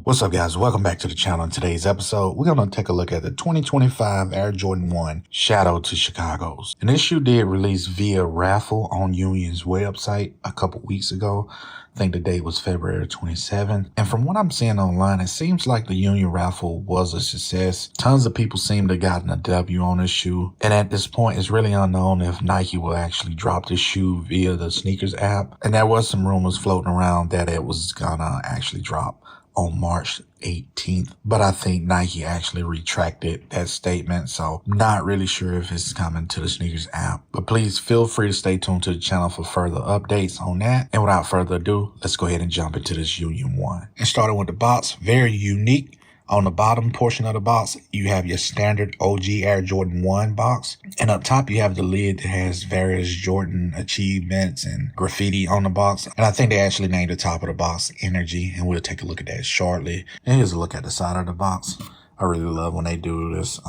What's up, guys? Welcome back to the channel. In today's episode, we're going to take a look at the 2025 Air Jordan 1 Shadow to Chicago's. And this shoe did release via raffle on Union's website a couple weeks ago. I think the date was February 27th. And from what I'm seeing online, it seems like the Union raffle was a success. Tons of people seem to have gotten a W on this shoe. And at this point, it's really unknown if Nike will actually drop this shoe via the sneakers app. And there was some rumors floating around that it was gonna actually drop on March 18th, but I think Nike actually retracted that statement, so not really sure if it's coming to the sneakers app. But please feel free to stay tuned to the channel for further updates on that. And without further ado, let's go ahead and jump into this Union 1. And starting with the box, very unique. On the bottom portion of the box, you have your standard OG Air Jordan 1 box. And up top, you have the lid that has various Jordan achievements and graffiti on the box. And I think they actually named the top of the box Energy, and we'll take a look at that shortly. And here's a look at the side of the box. I really love when they do this,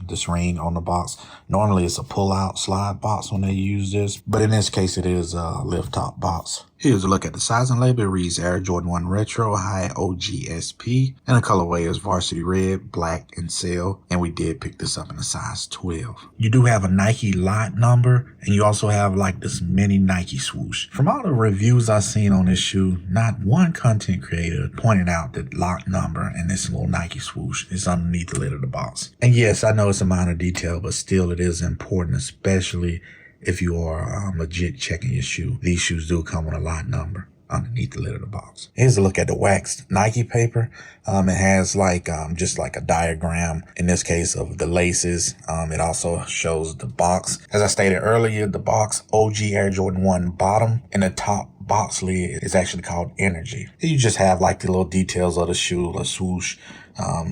this ring on the box. Normally it's a pull-out slide box when they use this, but in this case it is a lift-top box. Here's a look at the sizing label. It reads Air Jordan 1 Retro High OGSP, and the colorway is Varsity Red, Black, and Sail, and we did pick this up in a size 12. You do have a Nike lot number, and you also have like this mini Nike swoosh. From all the reviews I've seen on this shoe, not one content creator pointed out that lot number and this little Nike swoosh is underneath the lid of the box. And yes, I know it's a minor detail, but still it is important, especially if you are legit checking your shoe. These shoes do come with a lot number underneath the lid of the box. Here's a look at the waxed Nike paper. It has like just like a diagram, in this case, of the laces. It also shows the box. As I stated earlier, the box OG Air Jordan 1 bottom, and the top box lid is actually called Energy. You just have like the little details of the shoe, the swoosh.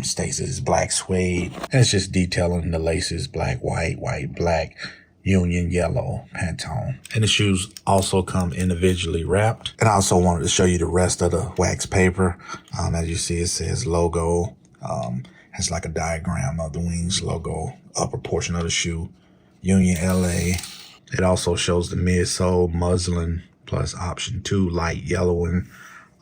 States it's black suede, and it's just detailing the laces, black, white, black, Union, yellow, Pantone. And the shoes also come individually wrapped. And I also wanted to show you the rest of the wax paper. As you see, it says logo, has like a diagram of the Wings logo, upper portion of the shoe, Union LA. It also shows the midsole, muslin, plus option 2, light yellow and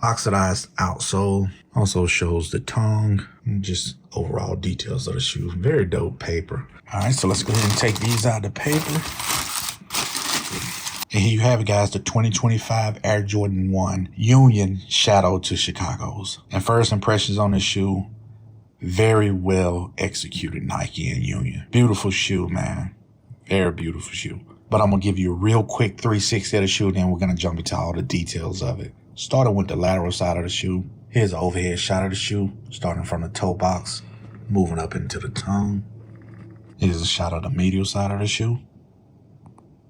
oxidized outsole. Also shows the tongue and just overall details of the shoe. Very dope paper. All right, so let's go ahead and take these out of the paper. And here you have it, guys, the 2025 Air Jordan 1 Union Shadow to Chicago's. And first impressions on this shoe, very well executed Nike and Union. Beautiful shoe, man. Very beautiful shoe. But I'm going to give you a real quick 360 of the shoe, then we're going to jump into all the details of it. Starting with the lateral side of the shoe. Here's an overhead shot of the shoe, starting from the toe box, moving up into the tongue. Here's a shot of the medial side of the shoe.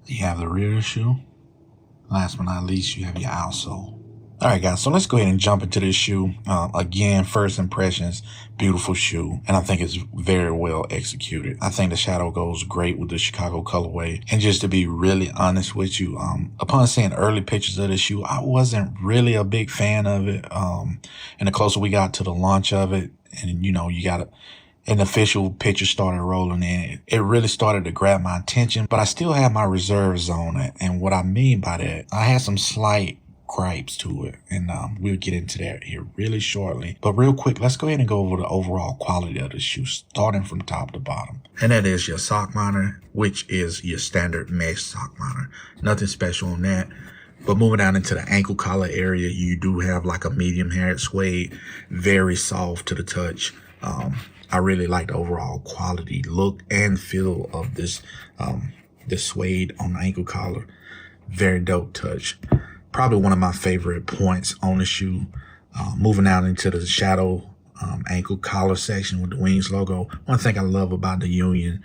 You have the rear of the shoe. Last but not least, you have your outsole. All right, guys, so let's go ahead and jump into this shoe. Again, first impressions, beautiful shoe, and I think it's very well executed. I think the shadow goes great with the Chicago colorway. And just to be really honest with you, upon seeing early pictures of the shoe, I wasn't really a big fan of it. And the closer we got to the launch of it, and you know, you got an official picture started rolling in, it really started to grab my attention, but I still have my reserves on it. And what I mean by that, I had some slight gripes to it, and we'll get into that here really shortly. But real quick, let's go ahead and go over the overall quality of the shoe, starting from top to bottom. And that is your sock monitor, which is your standard mesh sock monitor. Nothing special on that. But moving down into the ankle collar area, you do have like a medium haired suede, very soft to the touch. I really like the overall quality, look, and feel of this this suede on the ankle collar. Very dope touch. Probably one of my favorite points on the shoe. Moving out into the shadow ankle collar section with the Wings logo. One thing I love about the Union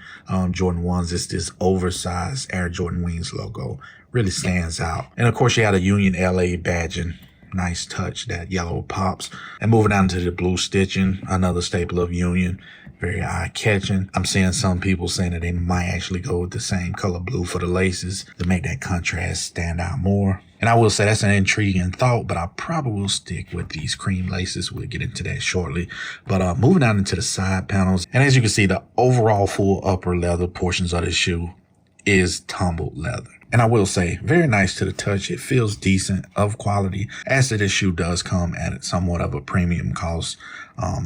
Jordan 1s is this oversized Air Jordan Wings logo. Really stands out. And of course, you have the Union LA badging. Nice touch, that yellow pops. And moving down to the blue stitching, another staple of Union. Very eye-catching. I'm seeing some people saying that they might actually go with the same color blue for the laces to make that contrast stand out more. And I will say that's an intriguing thought, but I probably will stick with these cream laces. We'll get into that shortly. But moving down into the side panels, and as you can see, the overall full upper leather portions of the shoe is tumbled leather. And I will say, very nice to the touch. It feels decent, of quality. As to this shoe does come at somewhat of a premium cost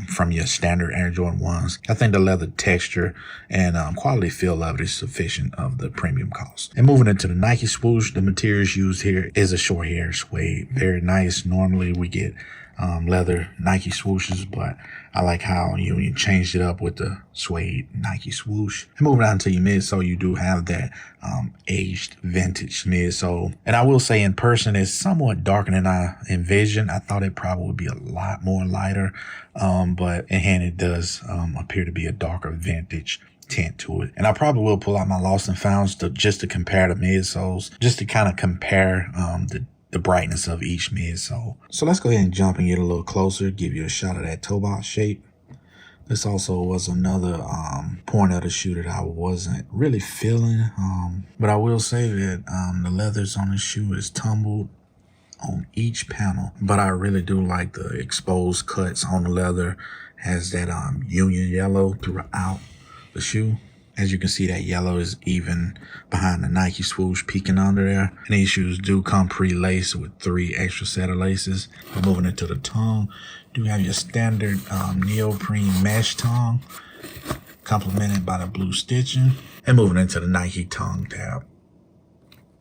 from your standard Air Jordan 1s. I think the leather texture and quality feel of it is sufficient of the premium cost. And moving into the Nike swoosh, the materials used here is a short hair suede. Very nice. Normally we get leather Nike swooshes, but I like how Union changed it up with the suede Nike swoosh. And moving on to your midsole, you do have that aged vintage midsole. And I will say in person, it's somewhat darker than I envisioned. I thought it probably would be a lot more lighter, but in hand it does appear to be a darker vintage tint to it. And I probably will pull out my lost and founds just to compare the midsoles, just to kind of compare the brightness of each midsole. So let's go ahead and jump and get a little closer, give you a shot of that toe box shape. This also was another point of the shoe that I wasn't really feeling, but I will say that the leathers on the shoe is tumbled on each panel, but I really do like the exposed cuts on the leather. Has that Union yellow throughout the shoe. As you can see, that yellow is even behind the Nike swoosh peeking under there. And these shoes do come pre-laced with 3 extra set of laces. But moving into the tongue, do have your standard neoprene mesh tongue, complemented by the blue stitching. And moving into the Nike tongue tab.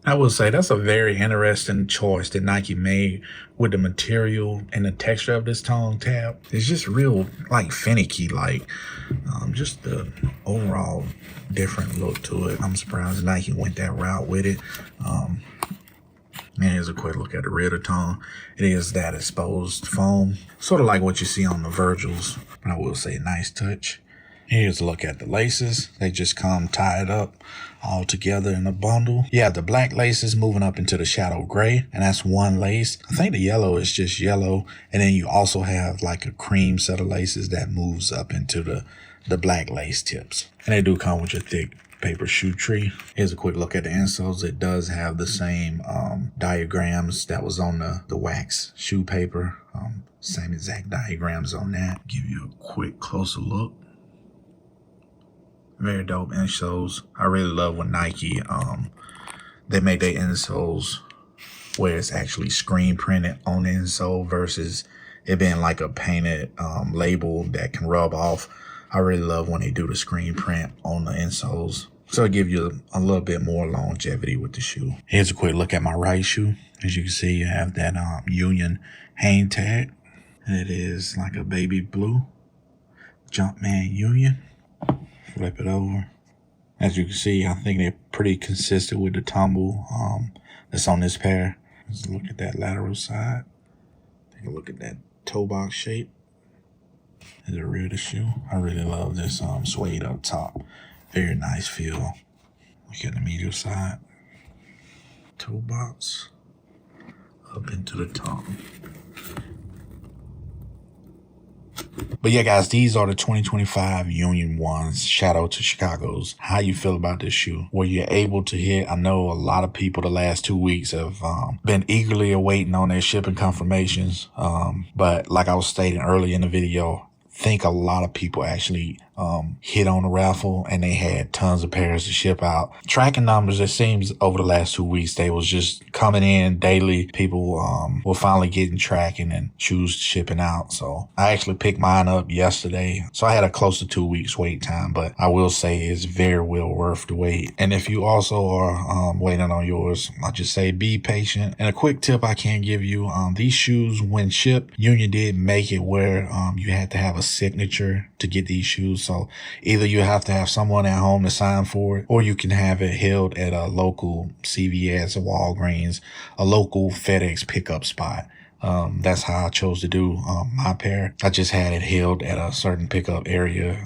I will say that's a very interesting choice that Nike made with the material and the texture of this tongue tab. It's just real like finicky, like just the overall different look to it. I'm surprised Nike went that route with it. And here's a quick look at the rear of the tongue. It is that exposed foam, sort of like what you see on the Virgils, but I will say nice touch. Here's a look at the laces. They just come tied up all together in a bundle. You have the black laces moving up into the shadow gray, and that's one lace. I think the yellow is just yellow, and then you also have like a cream set of laces that moves up into the black lace tips. And they do come with your thick paper shoe tree. Here's a quick look at the insoles. It does have the same diagrams that was on the wax shoe paper. Same exact diagrams on that. Give you a quick closer look. Very dope insoles. I really love when Nike, they make their insoles where it's actually screen printed on the insole versus it being like a painted label that can rub off. I really love when they do the screen print on the insoles. So it gives you a little bit more longevity with the shoe. Here's a quick look at my right shoe. As you can see, you have that Union hang tag. And it is like a baby blue Jumpman Union. Flip it over. As you can see, I think they're pretty consistent with the tumble that's on this pair. Let's look at that lateral side. Take a look at that toe box shape. There's the rear of the shoe. I really love this suede up top. Very nice feel. Look at the medial side. Toe box up into the tongue. But yeah, guys, these are the 2025 Union 1s. Shout out to Chicago's. How you feel about this shoe? Were you able to hit? I know a lot of people the last 2 weeks have been eagerly awaiting on their shipping confirmations. But like I was stating earlier in the video, I think a lot of people actually hit on the raffle and they had tons of pairs to ship out. Tracking numbers, it seems over the last 2 weeks, they was just coming in daily. People were finally getting tracking and shoes shipping out. So I actually picked mine up yesterday. So I had a close to 2 weeks wait time, but I will say it's very well worth the wait. And if you also are waiting on yours, I just say be patient. And a quick tip I can give you, these shoes when shipped, Union did make it where you had to have a signature to get these shoes. So either you have to have someone at home to sign for it, or you can have it held at a local CVS or Walgreens, a local FedEx pickup spot. That's how I chose to do my pair. I just had it held at a certain pickup area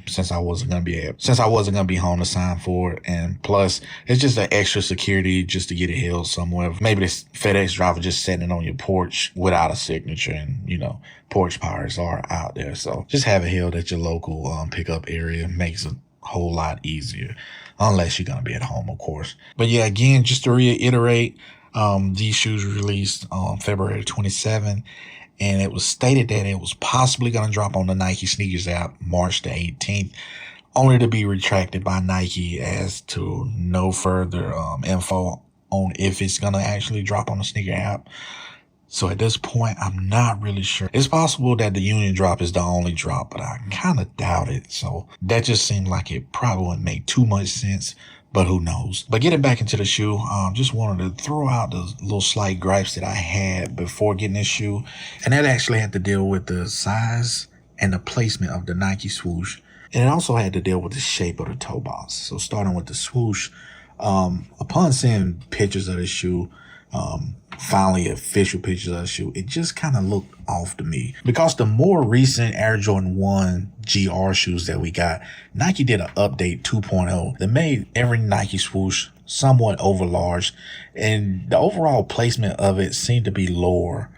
since I wasn't gonna be home to sign for it, and plus it's just an extra security just to get it held somewhere. Maybe this FedEx driver just setting it on your porch without a signature, and you know porch pirates are out there, so just have it held at your local pickup area makes it a whole lot easier, unless you're gonna be at home, of course. But yeah, again, just to reiterate. These shoes were released on February 27th, and it was stated that it was possibly going to drop on the Nike Sneakers app March the 18th. only to be retracted by Nike as to no further info on if it's going to actually drop on the sneaker app. So at this point, I'm not really sure. It's possible that the Union drop is the only drop, but I kind of doubt it. So that just seemed like it probably wouldn't make too much sense, but who knows? But getting back into the shoe, just wanted to throw out the little slight gripes that I had before getting this shoe. And that actually had to deal with the size and the placement of the Nike swoosh. And it also had to deal with the shape of the toe box. So starting with the swoosh, upon seeing pictures of the shoe, finally official pictures of the shoe, it just kind of looked off to me. Because the more recent Air Jordan 1 GR shoes that we got, Nike did an update 2.0 that made every Nike swoosh somewhat overlarge, and the overall placement of it seemed to be lower.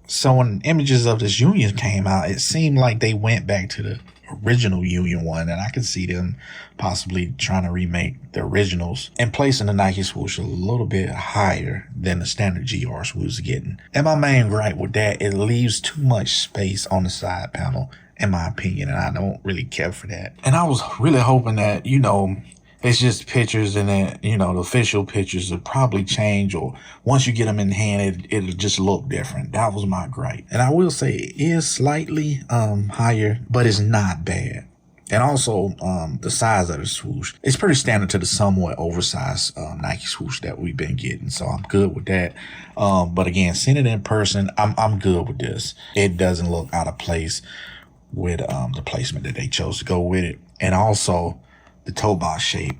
So when images of this Union came out, it seemed like they went back to the original Union one, and I could see them possibly trying to remake the originals and placing the Nike swoosh a little bit higher than the standard GR swoosh was getting. And my main gripe with that, it leaves too much space on the side panel, in my opinion, and I don't really care for that. And I was really hoping that, it's just pictures, and then, the official pictures will probably change, or once you get them in hand, it'll just look different. That was my gripe. And I will say it is slightly higher, but it's not bad. And also, the size of the swoosh, it's pretty standard to the somewhat oversized Nike swoosh that we've been getting. So I'm good with that. But again, seeing it in person, I'm good with this. It doesn't look out of place with the placement that they chose to go with it. And also, the toe box shape,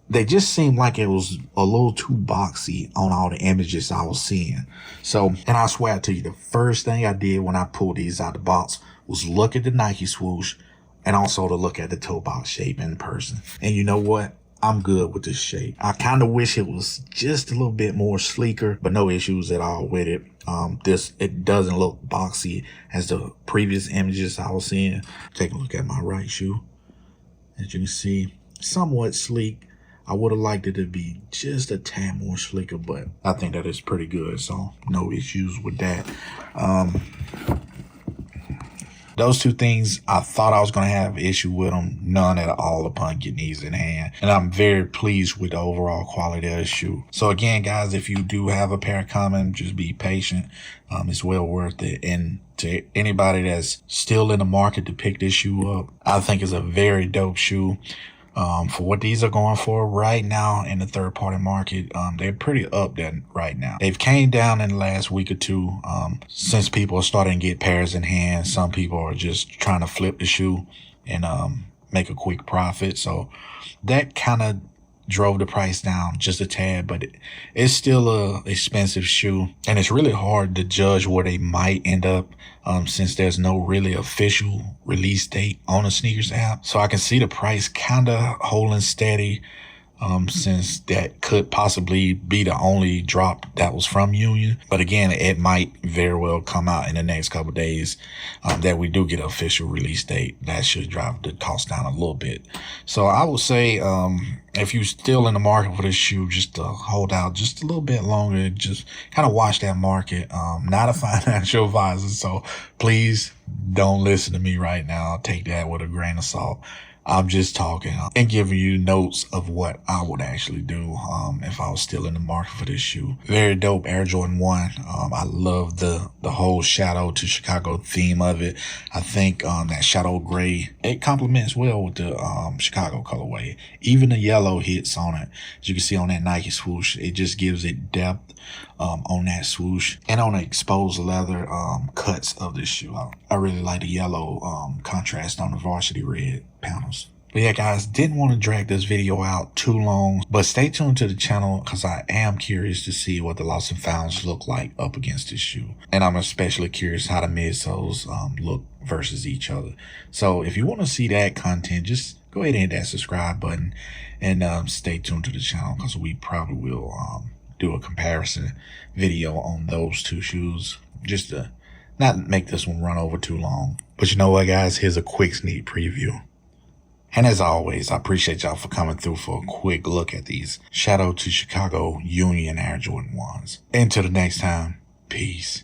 they just seemed like it was a little too boxy on all the images I was seeing. So, and I swear to you, the first thing I did when I pulled these out of the box was look at the Nike swoosh and also to look at the toe box shape in person. And you know what? I'm good with this shape. I kind of wish it was just a little bit more sleeker, but no issues at all with it. It doesn't look boxy as the previous images I was seeing. Take a look at my right shoe. As you can see, somewhat sleek. I would have liked it to be just a tad more sleeker, but I think that is pretty good, so no issues with that. Those two things, I thought I was going to have issue with them, none at all upon getting these in hand. And I'm very pleased with the overall quality of the shoe. So again, guys, if you do have a pair coming, just be patient. It's well worth it. And to anybody that's still in the market to pick this shoe up, I think it's a very dope shoe. For what these are going for right now in the third party market, they're pretty up there right now. They've came down in the last week or two, since people are starting to get pairs in hand. Some people are just trying to flip the shoe and, make a quick profit. So that kind of drove the price down just a tad, but it's still a expensive shoe, and it's really hard to judge where they might end up, since there's no really official release date on the sneakers app. So I can see the price kind of holding steady, since that could possibly be the only drop that was from Union. But again, it might very well come out in the next couple of days, that we do get an official release date. That should drive the cost down a little bit. So I would say, if you're still in the market for this shoe, just to hold out just a little bit longer, just kind of watch that market. Not a financial advisor, so please don't listen to me right now. Take that with a grain of salt. I'm just talking and giving you notes of what I would actually do if I was still in the market for this shoe. Very dope Air Jordan 1. I love the whole shadow to Chicago theme of it. I think that shadow gray, it complements well with the Chicago colorway. Even the yellow hits on it. As you can see on that Nike swoosh, it just gives it depth on that swoosh and on the exposed leather cuts of this shoe. I really like the yellow contrast on the varsity red panels. But yeah, guys, didn't want to drag this video out too long, but stay tuned to the channel because I am curious to see what the lost and founds look like up against this shoe. And I'm especially curious how the midsoles look versus each other. So if you want to see that content, just go ahead and hit that subscribe button and stay tuned to the channel because we probably will do a comparison video on those two shoes, just to not make this one run over too long. But you know what, guys, here's a quick sneak preview. And as always, I appreciate y'all for coming through for a quick look at these Shadow to Chicago Union Air Jordan 1s. Until the next time, peace.